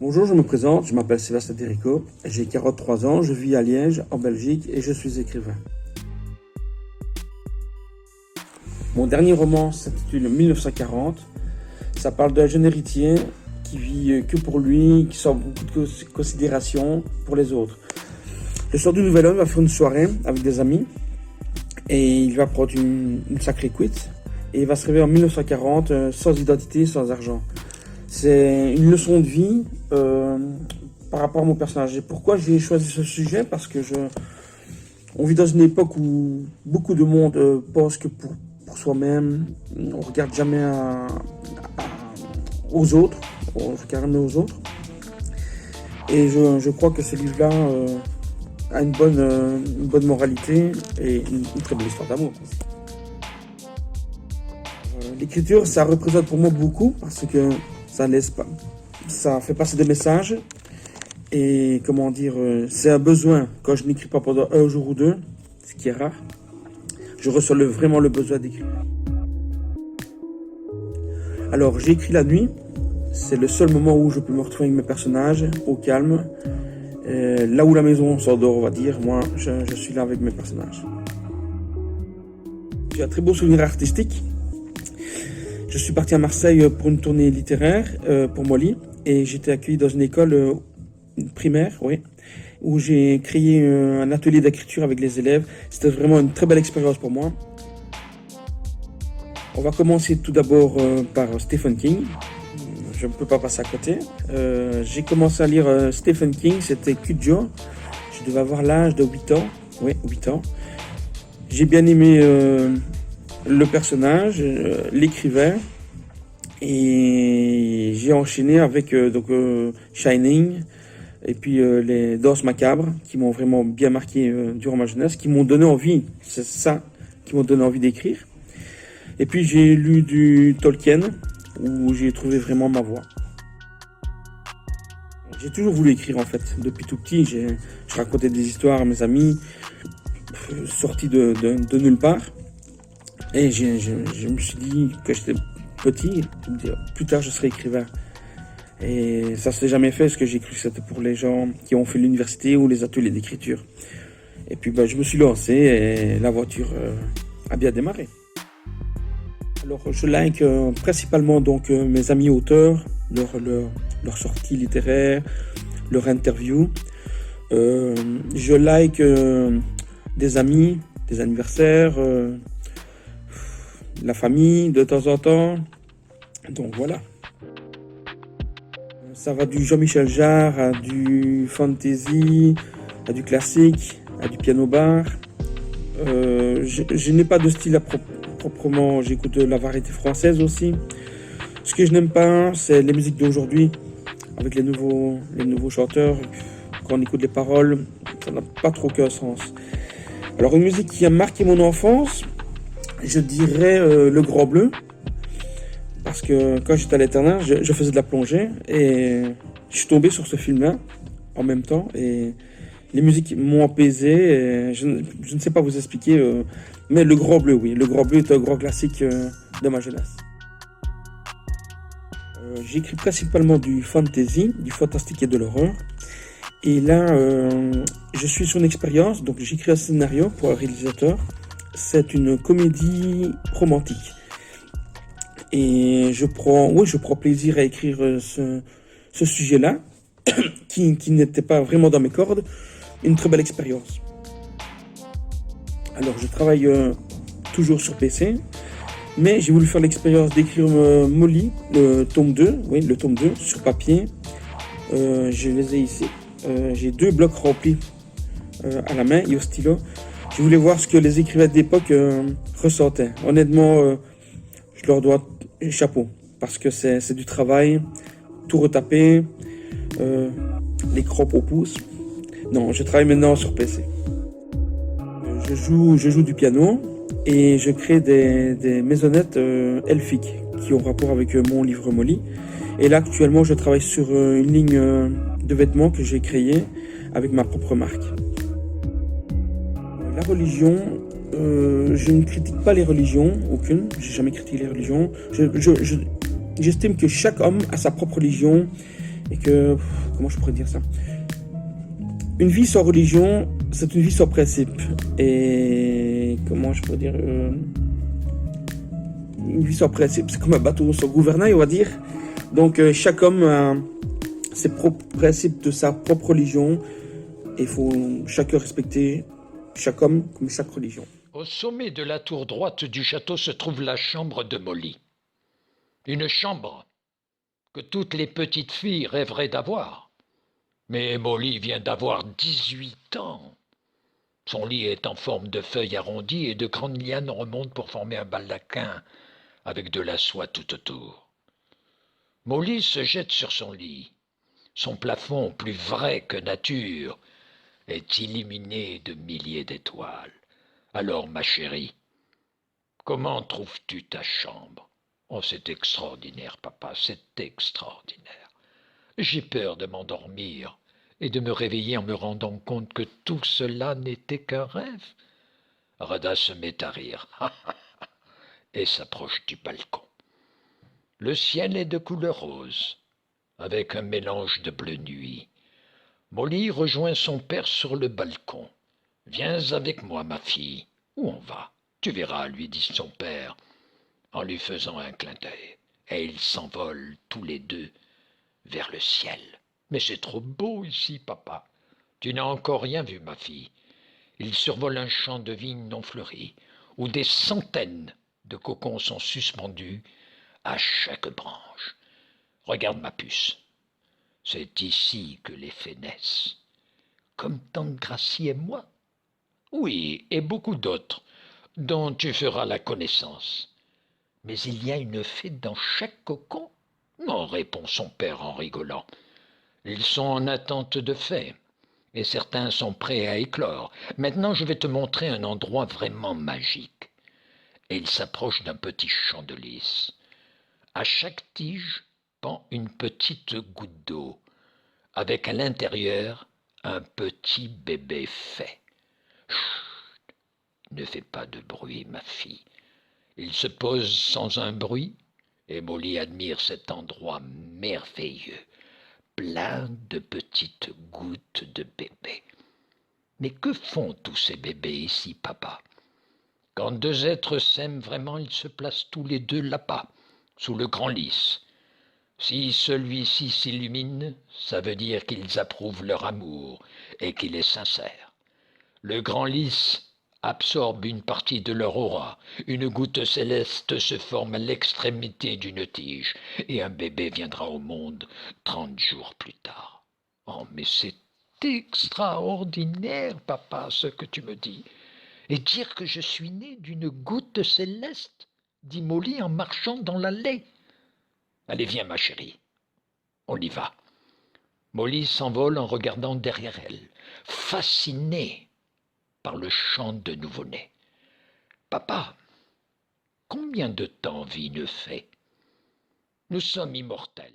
Bonjour, je me présente, je m'appelle Sébastien Dérico, j'ai 43 ans, je vis à Liège, en Belgique, et je suis écrivain. Mon dernier roman s'intitule 1940. Ça parle d'un jeune héritier qui vit que pour lui, qui sort beaucoup de considération pour les autres. Le soir du nouvel an, il va faire une soirée avec des amis et il va prendre une sacrée cuite et il va se réveiller en 1940 sans identité, sans argent. C'est une leçon de vie par rapport à mon personnage. Et pourquoi j'ai choisi ce sujet? Parce que on vit dans une époque où beaucoup de monde pense que pour soi-même, on regarde jamais aux autres, on regarde jamais aux autres. Et je crois que ce livre-là a une bonne moralité et une très belle histoire d'amour. L'écriture, ça représente pour moi beaucoup parce que ça fait passer des messages et comment dire, c'est un besoin. Quand je n'écris pas pendant un jour ou deux, ce qui est rare, je ressens vraiment le besoin d'écrire. Alors j'écris la nuit, c'est le seul moment où je peux me retrouver avec mes personnages, au calme. Là où la maison s'endort, on va dire, moi je suis là avec mes personnages. J'ai un très beau souvenir artistique. Je suis parti à Marseille pour une tournée littéraire pour Molly et j'étais accueilli dans une école primaire, oui, où j'ai créé un atelier d'écriture avec les élèves. C'était vraiment une très belle expérience pour moi. On va commencer tout d'abord par Stephen King. Je ne peux pas passer à côté. J'ai commencé à lire Stephen King, c'était Cujo. Je devais avoir l'âge de 8 ans. Oui, 8 ans. J'ai bien aimé le personnage, l'écrivain. Et j'ai enchaîné avec Shining et puis les Danses macabres qui m'ont vraiment bien marqué durant ma jeunesse, qui m'ont donné envie, c'est ça qui m'ont donné envie d'écrire. Et puis j'ai lu du Tolkien où j'ai trouvé vraiment ma voix. J'ai toujours voulu écrire en fait, depuis tout petit, je racontais des histoires à mes amis, sortis de nulle part. Et je me suis dit que j'étais petit, je me dis, plus tard je serai écrivain. Et ça s'est jamais fait, ce que j'ai cru que c'était pour les gens qui ont fait l'université ou les ateliers d'écriture. Et puis je me suis lancé et la voiture a bien démarré. Alors je like principalement donc mes amis auteurs, leur sorties littéraires, leur interview. Je like des amis, des anniversaires, la famille de temps en temps. Donc voilà. Ça va du Jean-Michel Jarre à du fantasy, à du classique, à du piano bar. Je n'ai pas de style proprement, j'écoute la variété française aussi. Ce que je n'aime pas, c'est les musiques d'aujourd'hui, avec les nouveaux chanteurs. Quand on écoute les paroles, ça n'a pas trop qu'un sens. Alors une musique qui a marqué mon enfance, je dirais Le Grand Bleu. Parce que quand j'étais à l'internat, je faisais de la plongée et je suis tombé sur ce film-là en même temps. Et les musiques m'ont apaisé. Et je ne sais pas vous expliquer, mais Le Grand Bleu, oui. Le Grand Bleu est un grand classique de ma jeunesse. J'écris principalement du fantasy, du fantastique et de l'horreur. Et là, je suis sur une expérience, donc j'écris un scénario pour un réalisateur. C'est une comédie romantique. Et je prends plaisir à écrire ce sujet-là, qui n'était pas vraiment dans mes cordes. Une très belle expérience. Alors, je travaille toujours sur PC, mais j'ai voulu faire l'expérience d'écrire Molly, le tome 2, oui, le tome 2, sur papier. Je les ai ici. J'ai 2 blocs remplis à la main et au stylo. Je voulais voir ce que les écrivains d'époque ressentaient. Honnêtement, je leur dois chapeau, parce que c'est du travail, tout retaper, les crops au pouce. Non, je travaille maintenant sur PC. Je joue du piano et je crée des maisonnettes elfiques qui ont rapport avec mon livre Molly. Et là, actuellement, je travaille sur une ligne de vêtements que j'ai créée avec ma propre marque. La religion, je ne critique pas les religions, aucune. J'ai jamais critiqué les religions. J'estime que chaque homme a sa propre religion Et que, comment je pourrais dire ça? Une vie sans religion, c'est une vie sans principe. Et comment je pourrais dire une vie sans principe, c'est comme un bateau sans gouvernail, on va dire. Donc chaque homme a ses propres principes de sa propre religion. Et il faut chacun respecter chaque homme comme chaque religion. Au sommet de la tour droite du château se trouve la chambre de Molly. Une chambre que toutes les petites filles rêveraient d'avoir. Mais Molly vient d'avoir 18 ans. Son lit est en forme de feuilles arrondies et de grandes lianes remontent pour former un baldaquin avec de la soie tout autour. Molly se jette sur son lit. Son plafond, plus vrai que nature, est illuminé de milliers d'étoiles. Alors, ma chérie, comment trouves-tu ta chambre? Oh, c'est extraordinaire, papa, c'est extraordinaire. J'ai peur de m'endormir et de me réveiller en me rendant compte que tout cela n'était qu'un rêve. Rada se met à rire et s'approche du balcon. Le ciel est de couleur rose, avec un mélange de bleu nuit. Molly rejoint son père sur le balcon. « Viens avec moi, ma fille. Où on va? Tu verras, lui dit son père, en lui faisant un clin d'œil. Et ils s'envolent tous les deux vers le ciel. Mais c'est trop beau ici, papa. Tu n'as encore rien vu, ma fille. Ils survolent un champ de vignes non fleuri, où des centaines de cocons sont suspendus à chaque branche. Regarde ma puce. C'est ici que les fées naissent. Comme tante Gracie et moi. Oui, et beaucoup d'autres, dont tu feras la connaissance. Mais il y a une fée dans chaque cocon? Non, répond son père en rigolant. Ils sont en attente de fées, et certains sont prêts à éclore. Maintenant, je vais te montrer un endroit vraiment magique. Et il s'approche d'un petit champ de lys. À chaque tige pend une petite goutte d'eau, avec à l'intérieur un petit bébé fée. Chut, ne fais pas de bruit, ma fille. Il se pose sans un bruit, et Molly admire cet endroit merveilleux, plein de petites gouttes de bébé. Mais que font tous ces bébés ici, papa? Quand deux êtres s'aiment vraiment, ils se placent tous les deux là-bas, sous le grand lys. Si celui-ci s'illumine, ça veut dire qu'ils approuvent leur amour et qu'il est sincère. Le grand lys absorbe une partie de leur aura. Une goutte céleste se forme à l'extrémité d'une tige et un bébé viendra au monde 30 jours plus tard. Oh, mais c'est extraordinaire, papa, ce que tu me dis. Et dire que je suis né d'une goutte céleste, dit Molly en marchant dans l'allée. Allez, viens, ma chérie, on y va. Molly s'envole en regardant derrière elle, fascinée par le chant de nouveau-né. Papa, combien de temps vit une fée? Nous sommes immortels.